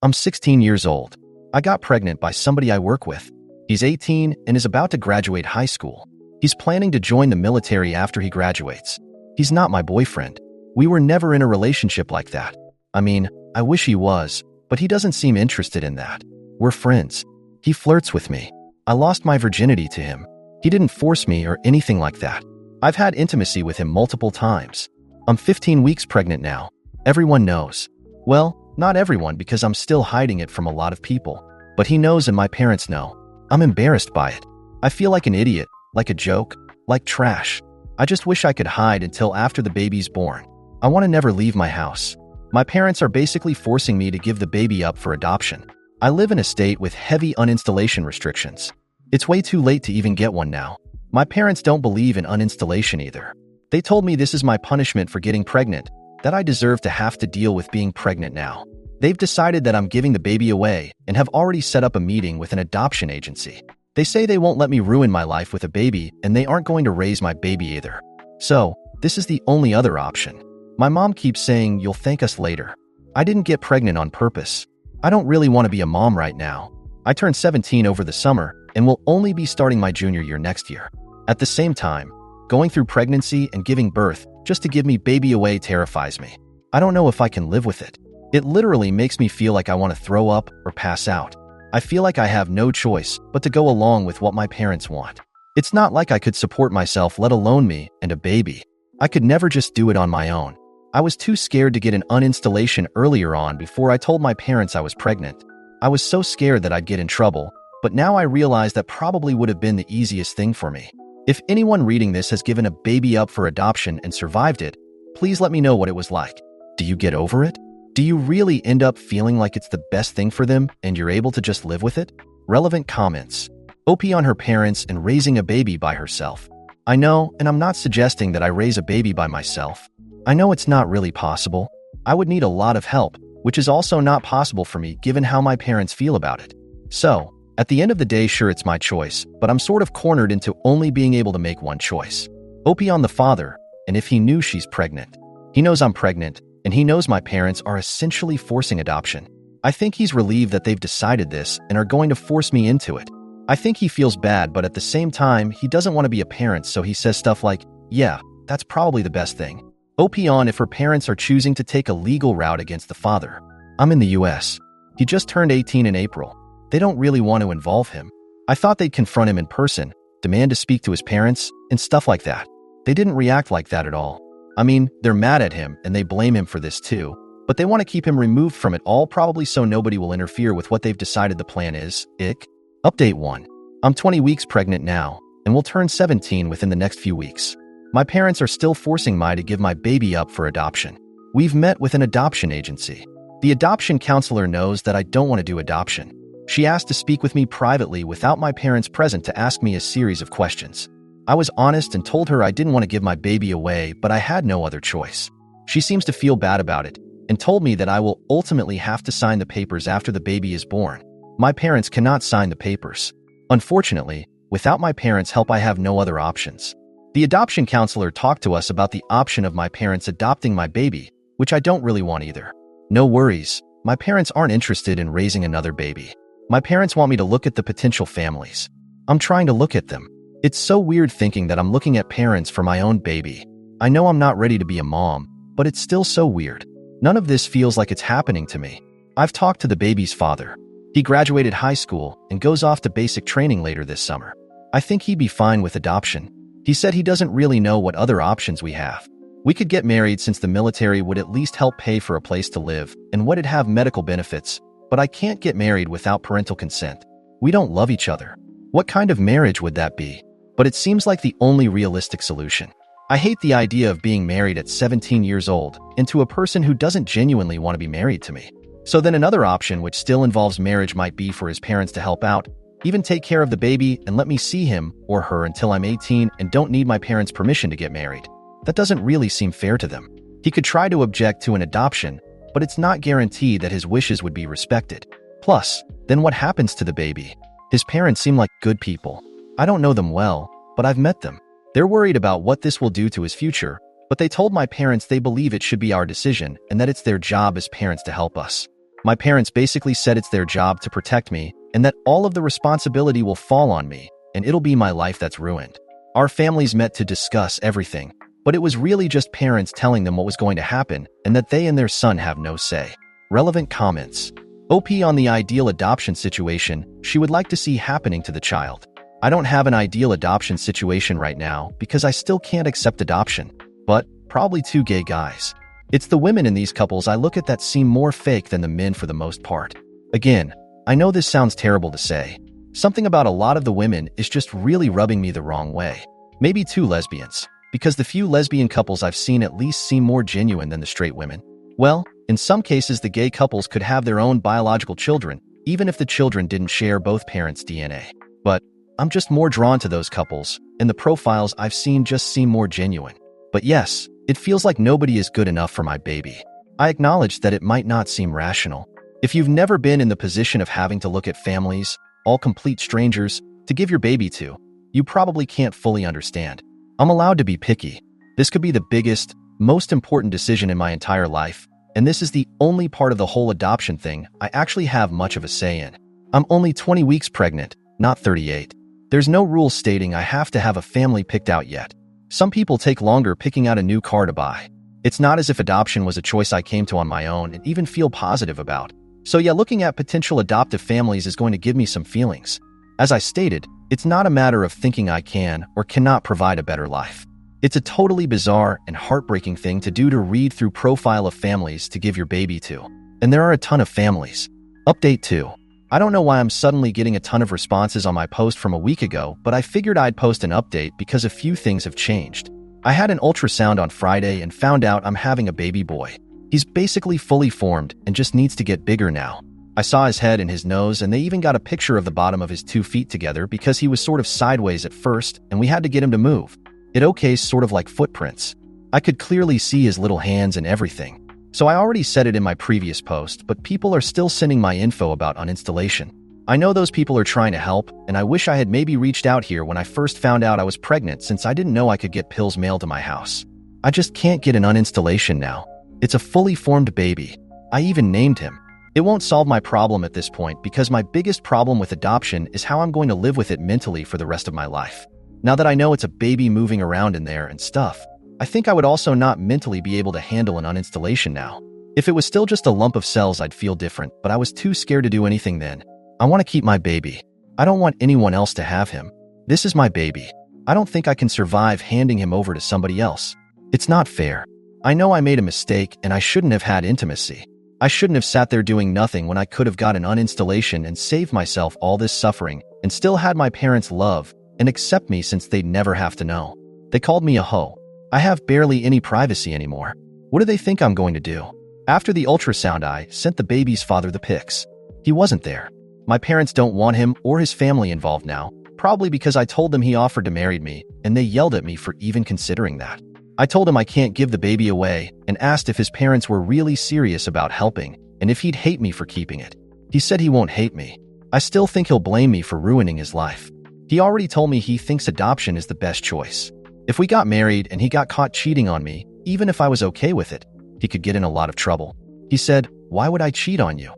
I'm 16 years old. I got pregnant by somebody I work with. He's 18 and is about to graduate high school. He's planning to join the military after he graduates. He's not my boyfriend. We were never in a relationship like that. I mean, I wish he was, but he doesn't seem interested in that. We're friends. He flirts with me. I lost my virginity to him. He didn't force me or anything like that. I've had intimacy with him multiple times. I'm 15 weeks pregnant now. Everyone knows. Well, not everyone because I'm still hiding it from a lot of people. But he knows and my parents know. I'm embarrassed by it. I feel like an idiot, like a joke, like trash. I just wish I could hide until after the baby's born. I want to never leave my house. My parents are basically forcing me to give the baby up for adoption. I live in a state with heavy uninstallation restrictions. It's way too late to even get one now. My parents don't believe in uninstallation either. They told me this is my punishment for getting pregnant, that I deserve to have to deal with being pregnant now. They've decided that I'm giving the baby away and have already set up a meeting with an adoption agency. They say they won't let me ruin my life with a baby and they aren't going to raise my baby either. So, this is the only other option. My mom keeps saying, "You'll thank us later." I didn't get pregnant on purpose. I don't really want to be a mom right now. I turned 17 over the summer and will only be starting my junior year next year. At the same time, going through pregnancy and giving birth just to give me baby away terrifies me. I don't know if I can live with it. It literally makes me feel like I want to throw up or pass out. I feel like I have no choice but to go along with what my parents want. It's not like I could support myself, let alone me and a baby. I could never just do it on my own. I was too scared to get an uninstallation earlier on before I told my parents I was pregnant. I was so scared that I'd get in trouble, but now I realize that probably would have been the easiest thing for me. If anyone reading this has given a baby up for adoption and survived it, please let me know what it was like. Do you get over it? Do you really end up feeling like it's the best thing for them and you're able to just live with it? Relevant comments. OP on her parents and raising a baby by herself. I know, and I'm not suggesting that I raise a baby by myself. I know it's not really possible. I would need a lot of help, which is also not possible for me given how my parents feel about it. So, at the end of the day, sure, it's my choice, but I'm sort of cornered into only being able to make one choice. OP on the father, and if he knew she's pregnant. He knows I'm pregnant, and he knows my parents are essentially forcing adoption. I think he's relieved that they've decided this and are going to force me into it. I think he feels bad, but at the same time, he doesn't want to be a parent, so he says stuff like, "Yeah, that's probably the best thing." OP on if her parents are choosing to take a legal route against the father. I'm in the US. He just turned 18 in April. They don't really want to involve him. I thought they'd confront him in person, demand to speak to his parents, and stuff like that. They didn't react like that at all. I mean, they're mad at him and they blame him for this too, but they want to keep him removed from it all probably so nobody will interfere with what they've decided the plan is. Ick. Update 1. I'm 20 weeks pregnant now and will turn 17 within the next few weeks. My parents are still forcing me to give my baby up for adoption. We've met with an adoption agency. The adoption counselor knows that I don't want to do adoption. She asked to speak with me privately without my parents present to ask me a series of questions. I was honest and told her I didn't want to give my baby away, but I had no other choice. She seems to feel bad about it and told me that I will ultimately have to sign the papers after the baby is born. My parents cannot sign the papers. Unfortunately, without my parents' help, I have no other options. The adoption counselor talked to us about the option of my parents adopting my baby, which I don't really want either. No worries, my parents aren't interested in raising another baby. My parents want me to look at the potential families. I'm trying to look at them. It's so weird thinking that I'm looking at parents for my own baby. I know I'm not ready to be a mom, but it's still so weird. None of this feels like it's happening to me. I've talked to the baby's father. He graduated high school and goes off to basic training later this summer. I think he'd be fine with adoption. He said he doesn't really know what other options we have. We could get married since the military would at least help pay for a place to live and would have medical benefits, but I can't get married without parental consent. We don't love each other. What kind of marriage would that be? But it seems like the only realistic solution. I hate the idea of being married at 17 years old and to a person who doesn't genuinely want to be married to me. So then another option which still involves marriage might be for his parents to help out, even take care of the baby and let me see him or her until I'm 18 and don't need my parents' permission to get married. That doesn't really seem fair to them. He could try to object to an adoption, but it's not guaranteed that his wishes would be respected. Plus, then what happens to the baby? His parents seem like good people. I don't know them well, but I've met them. They're worried about what this will do to his future, but they told my parents they believe it should be our decision and that it's their job as parents to help us. My parents basically said it's their job to protect me and that all of the responsibility will fall on me and it'll be my life that's ruined. Our families met to discuss everything, but it was really just parents telling them what was going to happen and that they and their son have no say. Relevant comments. OP on the ideal adoption situation she would like to see happening to the child. I don't have an ideal adoption situation right now because I still can't accept adoption, but probably two gay guys. It's the women in these couples I look at that seem more fake than the men for the most part. Again, I know this sounds terrible to say. Something about a lot of the women is just really rubbing me the wrong way. Maybe two lesbians, because the few lesbian couples I've seen at least seem more genuine than the straight women. Well, in some cases the gay couples could have their own biological children, even if the children didn't share both parents' DNA. But I'm just more drawn to those couples, and the profiles I've seen just seem more genuine. But yes, it feels like nobody is good enough for my baby. I acknowledge that it might not seem rational. If you've never been in the position of having to look at families, all complete strangers, to give your baby to, you probably can't fully understand. I'm allowed to be picky. This could be the biggest, most important decision in my entire life, and this is the only part of the whole adoption thing I actually have much of a say in. I'm only 20 weeks pregnant, not 38. There's no rule stating I have to have a family picked out yet. Some people take longer picking out a new car to buy. It's not as if adoption was a choice I came to on my own and even feel positive about. So yeah, looking at potential adoptive families is going to give me some feelings. As I stated, it's not a matter of thinking I can or cannot provide a better life. It's a totally bizarre and heartbreaking thing to do to read through profile of families to give your baby to. And there are a ton of families. Update 2. I don't know why I'm suddenly getting a ton of responses on my post from a week ago, but I figured I'd post an update because a few things have changed. I had an ultrasound on Friday and found out I'm having a baby boy. He's basically fully formed and just needs to get bigger now. I saw his head and his nose, and they even got a picture of the bottom of his 2 feet together because he was sort of sideways at first and we had to get him to move. It okays sort of like footprints. I could clearly see his little hands and everything. So I already said it in my previous post, but people are still sending my info about uninstallation. I know those people are trying to help, and I wish I had maybe reached out here when I first found out I was pregnant since I didn't know I could get pills mailed to my house. I just can't get an uninstallation now. It's a fully formed baby. I even named him. It won't solve my problem at this point because my biggest problem with adoption is how I'm going to live with it mentally for the rest of my life. Now that I know it's a baby moving around in there and stuff, I think I would also not mentally be able to handle an uninstallation now. If it was still just a lump of cells, I'd feel different, but I was too scared to do anything then. I want to keep my baby. I don't want anyone else to have him. This is my baby. I don't think I can survive handing him over to somebody else. It's not fair. I know I made a mistake and I shouldn't have had intimacy. I shouldn't have sat there doing nothing when I could have got an uninstallation and saved myself all this suffering and still had my parents love and accept me since they'd never have to know. They called me a hoe. I have barely any privacy anymore. What do they think I'm going to do? After the ultrasound, I sent the baby's father the pics. He wasn't there. My parents don't want him or his family involved now, probably because I told them he offered to marry me, and they yelled at me for even considering that. I told him I can't give the baby away and asked if his parents were really serious about helping and if he'd hate me for keeping it. He said he won't hate me. I still think he'll blame me for ruining his life. He already told me he thinks adoption is the best choice. If we got married and he got caught cheating on me, even if I was okay with it, he could get in a lot of trouble. He said, "Why would I cheat on you?"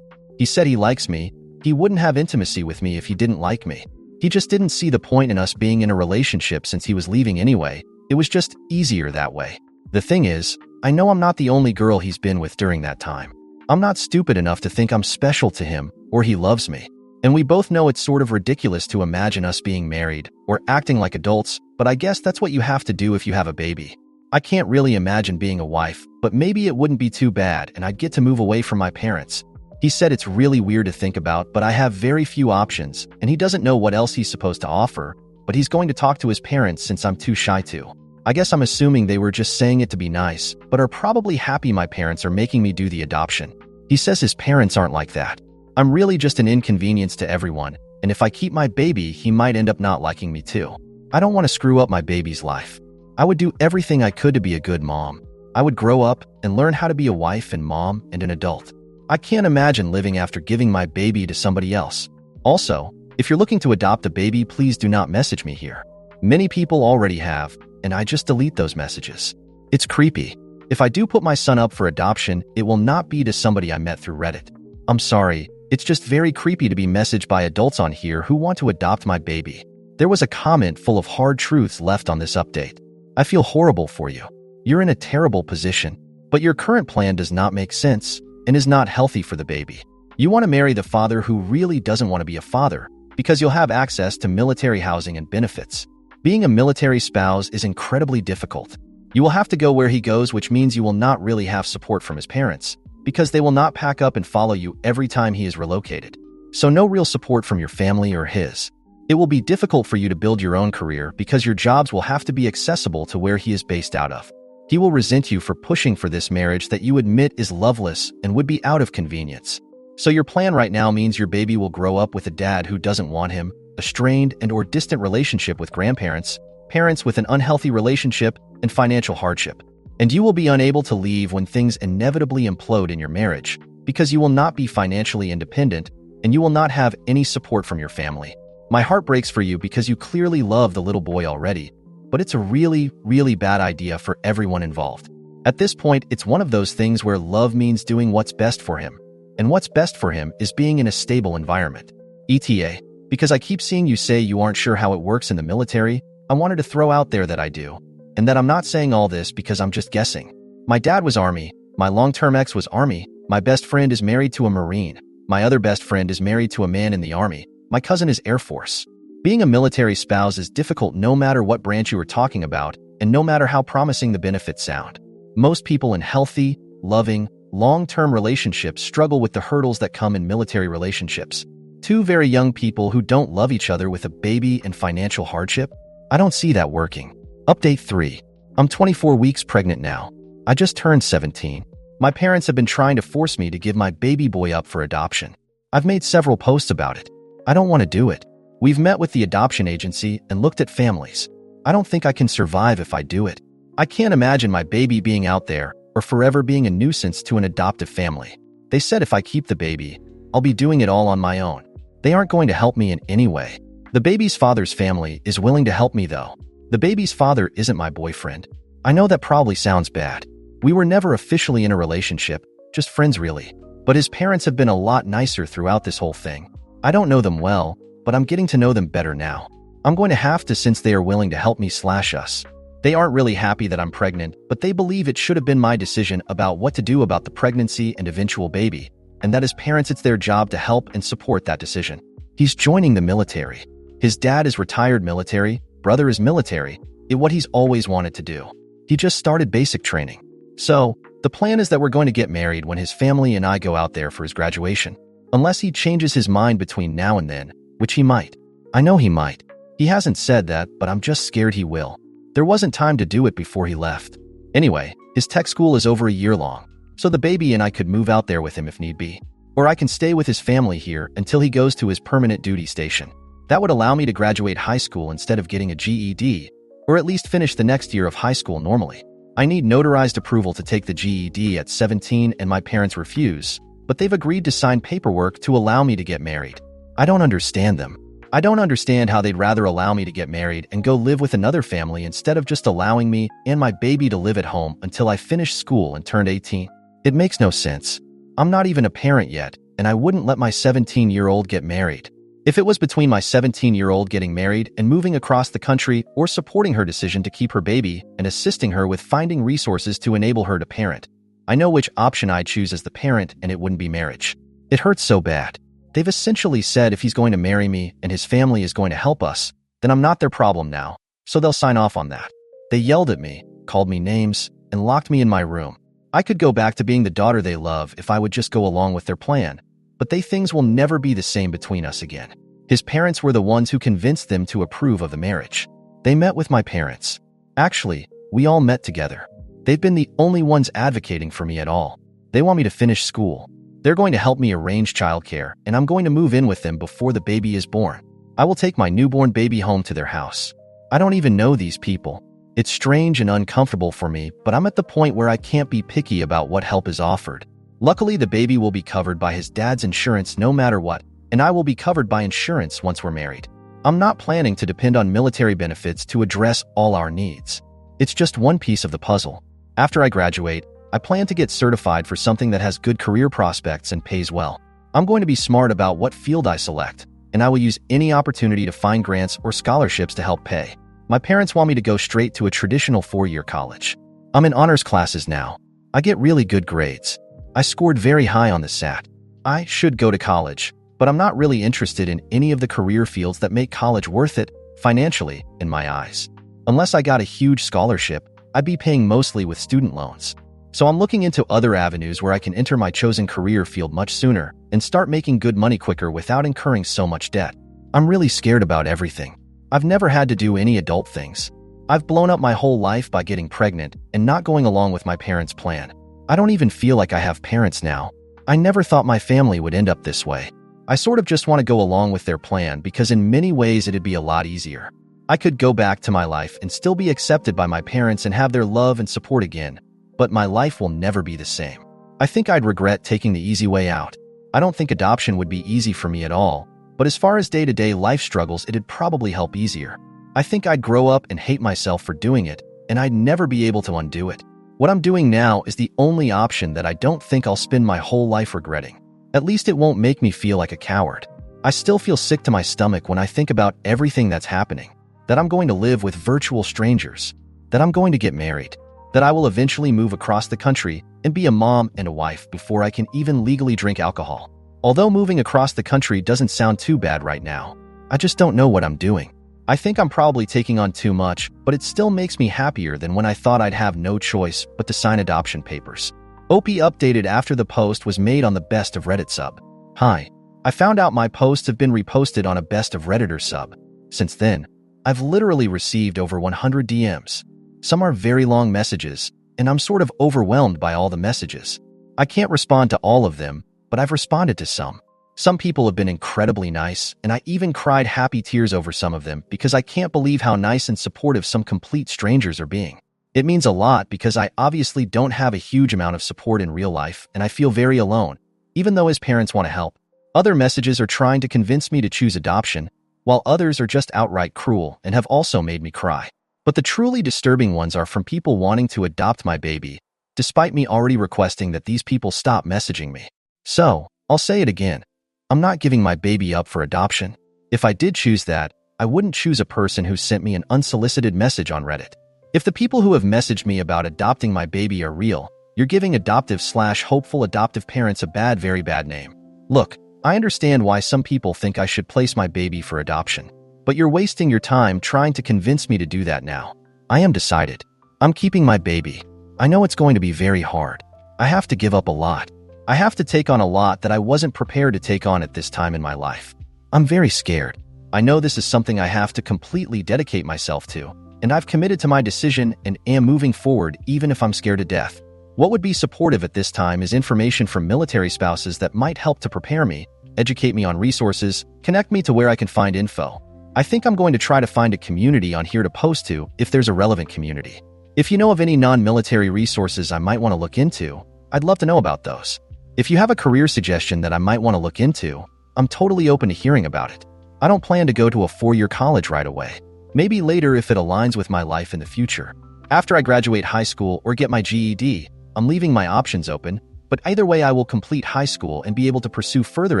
He said he likes me. He wouldn't have intimacy with me if he didn't like me. He just didn't see the point in us being in a relationship since he was leaving anyway. It was just easier that way. The thing is, I know I'm not the only girl he's been with during that time. I'm not stupid enough to think I'm special to him or he loves me. And we both know it's sort of ridiculous to imagine us being married or acting like adults, but I guess that's what you have to do if you have a baby. I can't really imagine being a wife, but maybe it wouldn't be too bad and I'd get to move away from my parents. He said it's really weird to think about, but I have very few options, and he doesn't know what else he's supposed to offer, but he's going to talk to his parents since I'm too shy to. I guess I'm assuming they were just saying it to be nice, but are probably happy my parents are making me do the adoption. He says his parents aren't like that. I'm really just an inconvenience to everyone, and if I keep my baby, he might end up not liking me too. I don't want to screw up my baby's life. I would do everything I could to be a good mom. I would grow up and learn how to be a wife and mom and an adult. I can't imagine living after giving my baby to somebody else. Also, if you're looking to adopt a baby, please do not message me here. Many people already have, and I just delete those messages. It's creepy. If I do put my son up for adoption, it will not be to somebody I met through Reddit. I'm sorry, it's just very creepy to be messaged by adults on here who want to adopt my baby. There was a comment full of hard truths left on this update. I feel horrible for you. You're in a terrible position, but your current plan does not make sense and is not healthy for the baby. You want to marry the father who really doesn't want to be a father because you'll have access to military housing and benefits. Being a military spouse is incredibly difficult. You will have to go where he goes, which means you will not really have support from his parents because they will not pack up and follow you every time he is relocated. So no real support from your family or his. It will be difficult for you to build your own career because your jobs will have to be accessible to where he is based out of. He will resent you for pushing for this marriage that you admit is loveless and would be out of convenience. So your plan right now means your baby will grow up with a dad who doesn't want him, a strained and/or distant relationship with grandparents, parents with an unhealthy relationship, and financial hardship. And you will be unable to leave when things inevitably implode in your marriage because you will not be financially independent and you will not have any support from your family. My heart breaks for you because you clearly love the little boy already, but it's a really, really bad idea for everyone involved. At this point, it's one of those things where love means doing what's best for him. And what's best for him is being in a stable environment. ETA, because I keep seeing you say you aren't sure how it works in the military, I wanted to throw out there that I do. And that I'm not saying all this because I'm just guessing. My dad was Army, my long-term ex was Army, my best friend is married to a Marine, my other best friend is married to a man in the Army, my cousin is Air Force. Being a military spouse is difficult no matter what branch you are talking about, and no matter how promising the benefits sound. Most people in healthy, loving, long-term relationships struggle with the hurdles that come in military relationships. Two very young people who don't love each other with a baby and financial hardship? I don't see that working. Update 3. I'm 24 weeks pregnant now. I just turned 17. My parents have been trying to force me to give my baby boy up for adoption. I've made several posts about it. I don't want to do it. We've met with the adoption agency and looked at families. I don't think I can survive if I do it. I can't imagine my baby being out there or forever being a nuisance to an adoptive family. They said if I keep the baby, I'll be doing it all on my own. They aren't going to help me in any way. The baby's father's family is willing to help me though. The baby's father isn't my boyfriend. I know that probably sounds bad. We were never officially in a relationship, just friends really. But his parents have been a lot nicer throughout this whole thing. I don't know them well, but I'm getting to know them better now. I'm going to have to since they are willing to help me / us. They aren't really happy that I'm pregnant, but they believe it should have been my decision about what to do about the pregnancy and eventual baby, and that as parents it's their job to help and support that decision. He's joining the military. His dad is retired military, brother is military, it's what he's always wanted to do. He just started basic training. So, the plan is that we're going to get married when his family and I go out there for his graduation. Unless he changes his mind between now and then, which he might. I know he might. He hasn't said that, but I'm just scared he will. There wasn't time to do it before he left. Anyway, his tech school is over a year long, so the baby and I could move out there with him if need be. Or I can stay with his family here until he goes to his permanent duty station. That would allow me to graduate high school instead of getting a GED, or at least finish the next year of high school normally. I need notarized approval to take the GED at 17 and my parents refuse, but they've agreed to sign paperwork to allow me to get married. I don't understand them. I don't understand how they'd rather allow me to get married and go live with another family instead of just allowing me and my baby to live at home until I finish school and turned 18. It makes no sense. I'm not even a parent yet, and I wouldn't let my 17-year-old get married. If it was between my 17-year-old getting married and moving across the country or supporting her decision to keep her baby and assisting her with finding resources to enable her to parent, I know which option I'd choose as the parent and it wouldn't be marriage. It hurts so bad. They've essentially said if he's going to marry me and his family is going to help us, then I'm not their problem now, so they'll sign off on that. They yelled at me, called me names, and locked me in my room. I could go back to being the daughter they love if I would just go along with their plan, but things will never be the same between us again. His parents were the ones who convinced them to approve of the marriage. They met with my parents. Actually, we all met together. They've been the only ones advocating for me at all. They want me to finish school. They're going to help me arrange childcare, and I'm going to move in with them before the baby is born. I will take my newborn baby home to their house. I don't even know these people. It's strange and uncomfortable for me, but I'm at the point where I can't be picky about what help is offered. Luckily, the baby will be covered by his dad's insurance no matter what, and I will be covered by insurance once we're married. I'm not planning to depend on military benefits to address all our needs. It's just one piece of the puzzle. After I graduate, I plan to get certified for something that has good career prospects and pays well. I'm going to be smart about what field I select, and I will use any opportunity to find grants or scholarships to help pay. My parents want me to go straight to a traditional 4-year college. I'm in honors classes now. I get really good grades. I scored very high on the SAT. I should go to college, but I'm not really interested in any of the career fields that make college worth it financially in my eyes. Unless I got a huge scholarship, I'd be paying mostly with student loans. So I'm looking into other avenues where I can enter my chosen career field much sooner and start making good money quicker without incurring so much debt. I'm really scared about everything. I've never had to do any adult things. I've blown up my whole life by getting pregnant and not going along with my parents' plan. I don't even feel like I have parents now. I never thought my family would end up this way. I sort of just want to go along with their plan because in many ways it'd be a lot easier. I could go back to my life and still be accepted by my parents and have their love and support again, but my life will never be the same. I think I'd regret taking the easy way out. I don't think adoption would be easy for me at all, but as far as day-to-day life struggles, it'd probably help easier. I think I'd grow up and hate myself for doing it, and I'd never be able to undo it. What I'm doing now is the only option that I don't think I'll spend my whole life regretting. At least it won't make me feel like a coward. I still feel sick to my stomach when I think about everything that's happening. That I'm going to live with virtual strangers. That I'm going to get married. That I will eventually move across the country and be a mom and a wife before I can even legally drink alcohol. Although moving across the country doesn't sound too bad right now, I just don't know what I'm doing. I think I'm probably taking on too much, but it still makes me happier than when I thought I'd have no choice but to sign adoption papers. OP updated after the post was made on the Best of Reddit sub. Hi. I found out my posts have been reposted on a Best of Redditor sub. Since then, I've literally received over 100 DMs. Some are very long messages, and I'm sort of overwhelmed by all the messages. I can't respond to all of them, but I've responded to some. Some people have been incredibly nice, and I even cried happy tears over some of them because I can't believe how nice and supportive some complete strangers are being. It means a lot because I obviously don't have a huge amount of support in real life, and I feel very alone, even though his parents want to help. Other messages are trying to convince me to choose adoption, while others are just outright cruel and have also made me cry. But the truly disturbing ones are from people wanting to adopt my baby, despite me already requesting that these people stop messaging me. So, I'll say it again. I'm not giving my baby up for adoption. If I did choose that, I wouldn't choose a person who sent me an unsolicited message on Reddit. If the people who have messaged me about adopting my baby are real, you're giving adoptive/hopeful adoptive parents a very bad name. Look, I understand why some people think I should place my baby for adoption, but you're wasting your time trying to convince me to do that now. I am decided. I'm keeping my baby. I know it's going to be very hard. I have to give up a lot. I have to take on a lot that I wasn't prepared to take on at this time in my life. I'm very scared. I know this is something I have to completely dedicate myself to, and I've committed to my decision and am moving forward even if I'm scared to death. What would be supportive at this time is information from military spouses that might help to prepare me, educate me on resources, connect me to where I can find info. I think I'm going to try to find a community on here to post to if there's a relevant community. If you know of any non-military resources I might want to look into, I'd love to know about those. If you have a career suggestion that I might want to look into, I'm totally open to hearing about it. I don't plan to go to a 4-year college right away. Maybe later if it aligns with my life in the future. After I graduate high school or get my GED, I'm leaving my options open, but either way I will complete high school and be able to pursue further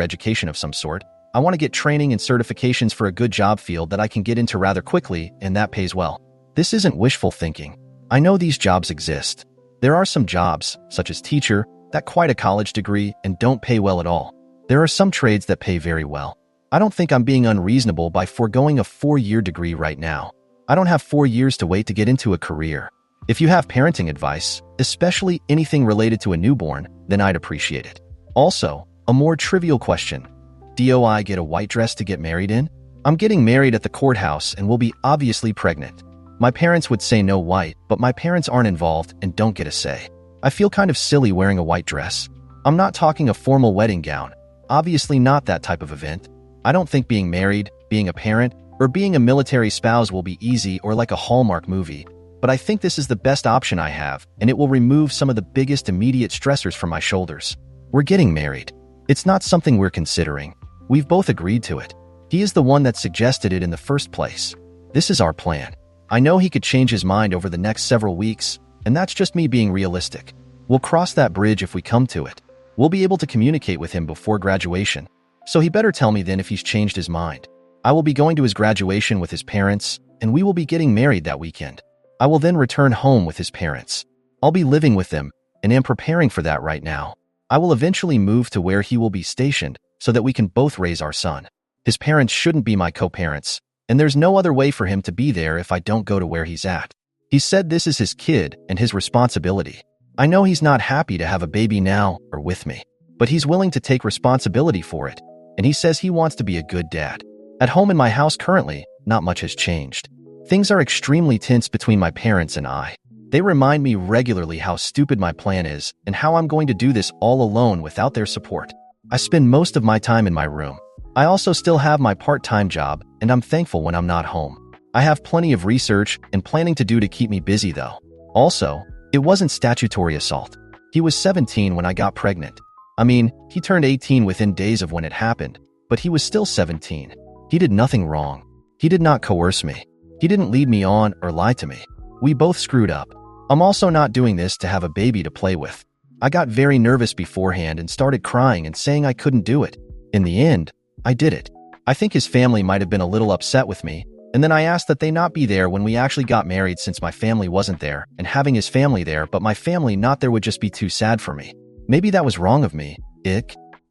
education of some sort. I want to get training and certifications for a good job field that I can get into rather quickly and that pays well. This isn't wishful thinking. I know these jobs exist. There are some jobs, such as teacher, that quite a college degree and don't pay well at all. There are some trades that pay very well. I don't think I'm being unreasonable by foregoing a 4-year degree right now. I don't have 4 years to wait to get into a career. If you have parenting advice, especially anything related to a newborn, then I'd appreciate it. Also, a more trivial question. Do I get a white dress to get married in? I'm getting married at the courthouse and will be obviously pregnant. My parents would say no white, but my parents aren't involved and don't get a say. I feel kind of silly wearing a white dress. I'm not talking a formal wedding gown. Obviously not that type of event. I don't think being married, being a parent, or being a military spouse will be easy or like a Hallmark movie. But I think this is the best option I have, and it will remove some of the biggest immediate stressors from my shoulders. We're getting married. It's not something we're considering. We've both agreed to it. He is the one that suggested it in the first place. This is our plan. I know he could change his mind over the next several weeks, and that's just me being realistic. We'll cross that bridge if we come to it. We'll be able to communicate with him before graduation. So he better tell me then if he's changed his mind. I will be going to his graduation with his parents, and we will be getting married that weekend. I will then return home with his parents. I'll be living with them, and am preparing for that right now. I will eventually move to where he will be stationed so that we can both raise our son. His parents shouldn't be my co-parents, and there's no other way for him to be there if I don't go to where he's at. He said this is his kid and his responsibility. I know he's not happy to have a baby now or with me, but he's willing to take responsibility for it, and he says he wants to be a good dad. At home in my house currently, not much has changed. Things are extremely tense between my parents and I. They remind me regularly how stupid my plan is and how I'm going to do this all alone without their support. I spend most of my time in my room. I also still have my part-time job, and I'm thankful when I'm not home. I have plenty of research and planning to do to keep me busy though. Also, it wasn't statutory assault. He was 17 when I got pregnant. I mean, he turned 18 within days of when it happened, but he was still 17. He did nothing wrong. He did not coerce me. He didn't lead me on or lie to me. We both screwed up. I'm also not doing this to have a baby to play with. I got very nervous beforehand and started crying and saying I couldn't do it. In the end, I did it. I think his family might have been a little upset with me, and then I asked that they not be there when we actually got married since my family wasn't there, and having his family there but my family not there would just be too sad for me. Maybe that was wrong of me.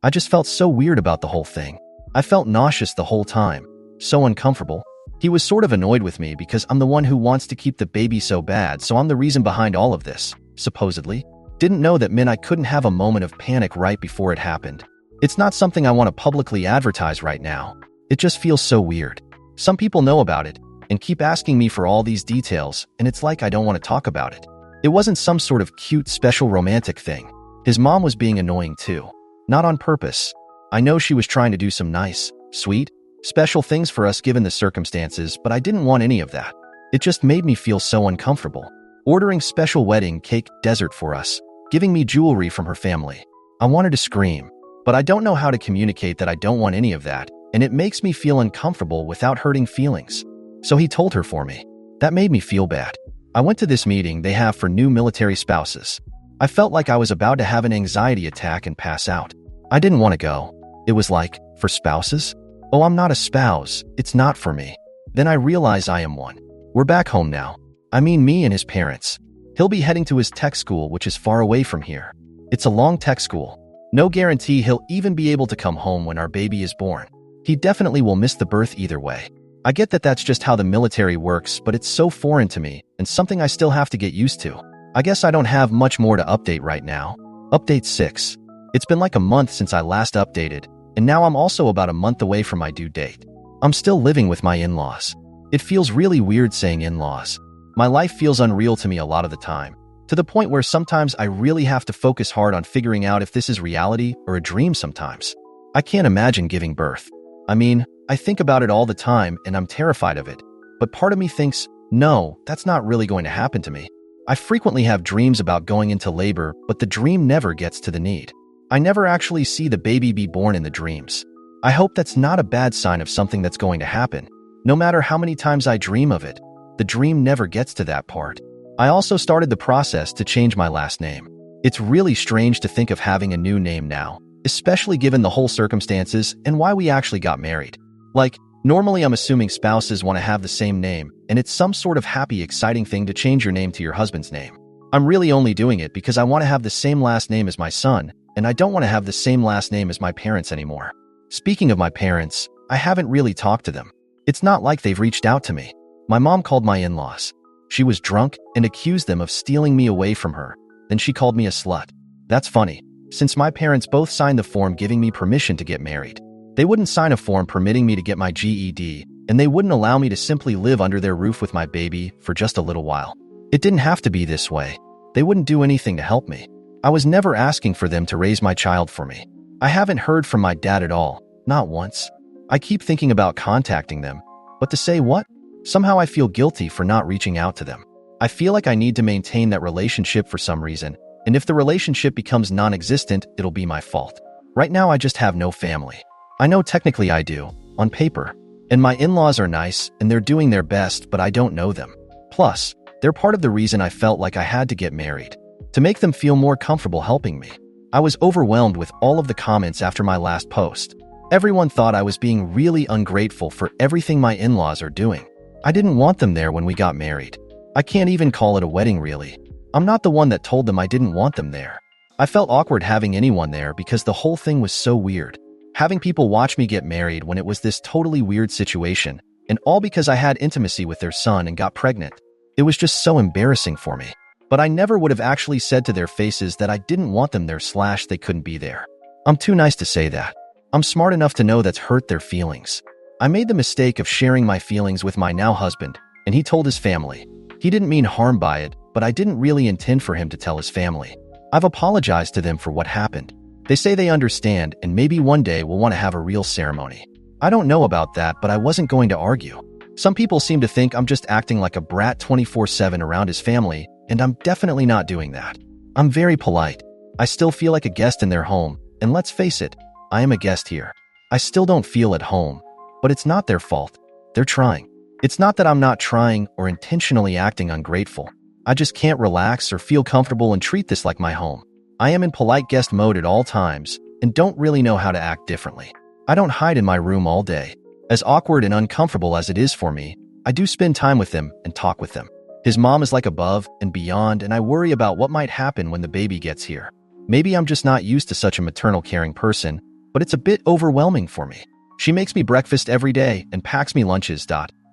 I just felt so weird about the whole thing. I felt nauseous the whole time. So uncomfortable. He was sort of annoyed with me because I'm the one who wants to keep the baby so bad, so I'm the reason behind all of this, supposedly. Didn't know that meant I couldn't have a moment of panic right before it happened. It's not something I want to publicly advertise right now. It just feels so weird. Some people know about it and keep asking me for all these details, and it's like I don't want to talk about it. It wasn't some sort of cute, special romantic thing. His mom was being annoying too. Not on purpose. I know she was trying to do some nice, sweet, special things for us given the circumstances, but I didn't want any of that. It just made me feel so uncomfortable. Ordering special wedding cake dessert for us, giving me jewelry from her family. I wanted to scream, but I don't know how to communicate that I don't want any of that, and it makes me feel uncomfortable without hurting feelings. So he told her for me. That made me feel bad. I went to this meeting they have for new military spouses. I felt like I was about to have an anxiety attack and pass out. I didn't want to go. It was like, for spouses? Oh, I'm not a spouse. It's not for me. Then I realize I am one. We're back home now. I mean me and his parents. He'll be heading to his tech school, which is far away from here. It's a long tech school. No guarantee he'll even be able to come home when our baby is born. He definitely will miss the birth either way. I get that that's just how the military works, but it's so foreign to me and something I still have to get used to. I guess I don't have much more to update right now. Update 6. It's been like a month since I last updated, and now I'm also about a month away from my due date. I'm still living with my in-laws. It feels really weird saying in-laws. My life feels unreal to me a lot of the time, to the point where sometimes I really have to focus hard on figuring out if this is reality or a dream sometimes. I can't imagine giving birth. I mean, I think about it all the time and I'm terrified of it, but part of me thinks, no, that's not really going to happen to me. I frequently have dreams about going into labor, but the dream never gets to the need. I never actually see the baby be born in the dreams. I hope that's not a bad sign of something that's going to happen. No matter how many times I dream of it, the dream never gets to that part. I also started the process to change my last name. It's really strange to think of having a new name now, especially given the whole circumstances and why we actually got married. Like, normally I'm assuming spouses want to have the same name, and it's some sort of happy, exciting thing to change your name to your husband's name. I'm really only doing it because I want to have the same last name as my son, and I don't want to have the same last name as my parents anymore. Speaking of my parents, I haven't really talked to them. It's not like they've reached out to me. My mom called my in-laws. She was drunk and accused them of stealing me away from her. Then she called me a slut. That's funny, since my parents both signed the form giving me permission to get married. They wouldn't sign a form permitting me to get my GED, and they wouldn't allow me to simply live under their roof with my baby for just a little while. It didn't have to be this way. They wouldn't do anything to help me. I was never asking for them to raise my child for me. I haven't heard from my dad at all, not once. I keep thinking about contacting them, but to say what? Somehow I feel guilty for not reaching out to them. I feel like I need to maintain that relationship for some reason, and if the relationship becomes non-existent, it'll be my fault. Right now I just have no family. I know technically I do, on paper, and my in-laws are nice and they're doing their best, but I don't know them. Plus, they're part of the reason I felt like I had to get married, to make them feel more comfortable helping me. I was overwhelmed with all of the comments after my last post. Everyone thought I was being really ungrateful for everything my in-laws are doing. I didn't want them there when we got married. I can't even call it a wedding, really. I'm not the one that told them I didn't want them there. I felt awkward having anyone there because the whole thing was so weird. Having people watch me get married when it was this totally weird situation, and all because I had intimacy with their son and got pregnant. It was just so embarrassing for me. But I never would have actually said to their faces that I didn't want them there / they couldn't be there. I'm too nice to say that. I'm smart enough to know that's hurt their feelings. I made the mistake of sharing my feelings with my now husband, and he told his family. He didn't mean harm by it, but I didn't really intend for him to tell his family. I've apologized to them for what happened. They say they understand, and maybe one day we'll want to have a real ceremony. I don't know about that, but I wasn't going to argue. Some people seem to think I'm just acting like a brat 24/7 around his family, and I'm definitely not doing that. I'm very polite. I still feel like a guest in their home, and let's face it, I am a guest here. I still don't feel at home, but it's not their fault. They're trying. It's not that I'm not trying or intentionally acting ungrateful. I just can't relax or feel comfortable and treat this like my home. I am in polite guest mode at all times and don't really know how to act differently. I don't hide in my room all day. As awkward and uncomfortable as it is for me, I do spend time with them and talk with them. His mom is like above and beyond, and I worry about what might happen when the baby gets here. Maybe I'm just not used to such a maternal caring person, but it's a bit overwhelming for me. She makes me breakfast every day and packs me lunches,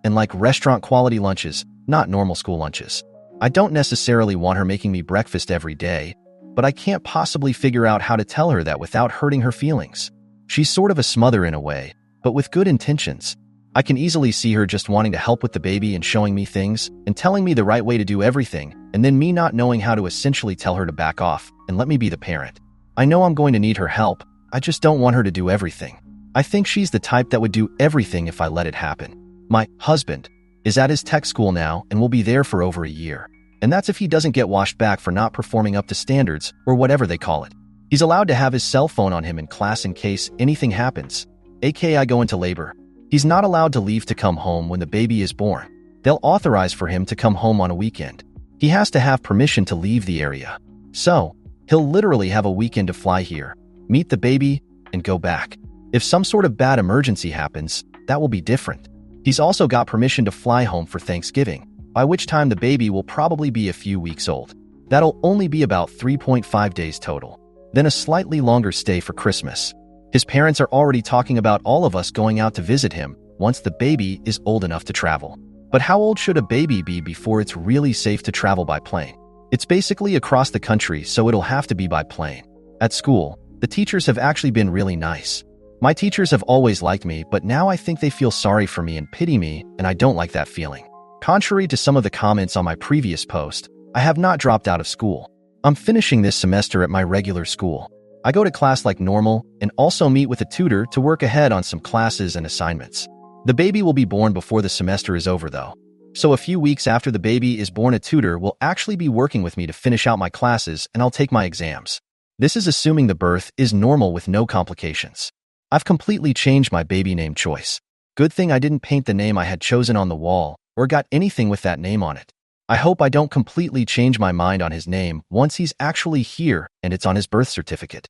and like restaurant quality lunches, not normal school lunches. I don't necessarily want her making me breakfast every day, but I can't possibly figure out how to tell her that without hurting her feelings. She's sort of a smother in a way, but with good intentions. I can easily see her just wanting to help with the baby and showing me things and telling me the right way to do everything, and then me not knowing how to essentially tell her to back off and let me be the parent. I know I'm going to need her help, I just don't want her to do everything. I think she's the type that would do everything if I let it happen. My husband is at his tech school now and will be there for over a year. And that's if he doesn't get washed back for not performing up to standards or whatever they call it. He's allowed to have his cell phone on him in class in case anything happens, aka I go into labor. He's not allowed to leave to come home when the baby is born. They'll authorize for him to come home on a weekend. He has to have permission to leave the area. So, he'll literally have a weekend to fly here, meet the baby, and go back. If some sort of bad emergency happens, that will be different. He's also got permission to fly home for Thanksgiving, by which time the baby will probably be a few weeks old. That'll only be about 3.5 days total. Then a slightly longer stay for Christmas. His parents are already talking about all of us going out to visit him once the baby is old enough to travel. But how old should a baby be before it's really safe to travel by plane? It's basically across the country, so it'll have to be by plane. At school, the teachers have actually been really nice. My teachers have always liked me, but now I think they feel sorry for me and pity me, and I don't like that feeling. Contrary to some of the comments on my previous post, I have not dropped out of school. I'm finishing this semester at my regular school. I go to class like normal and also meet with a tutor to work ahead on some classes and assignments. The baby will be born before the semester is over though. So a few weeks after the baby is born, a tutor will actually be working with me to finish out my classes and I'll take my exams. This is assuming the birth is normal with no complications. I've completely changed my baby name choice. Good thing I didn't paint the name I had chosen on the wall or got anything with that name on it. I hope I don't completely change my mind on his name once he's actually here and it's on his birth certificate.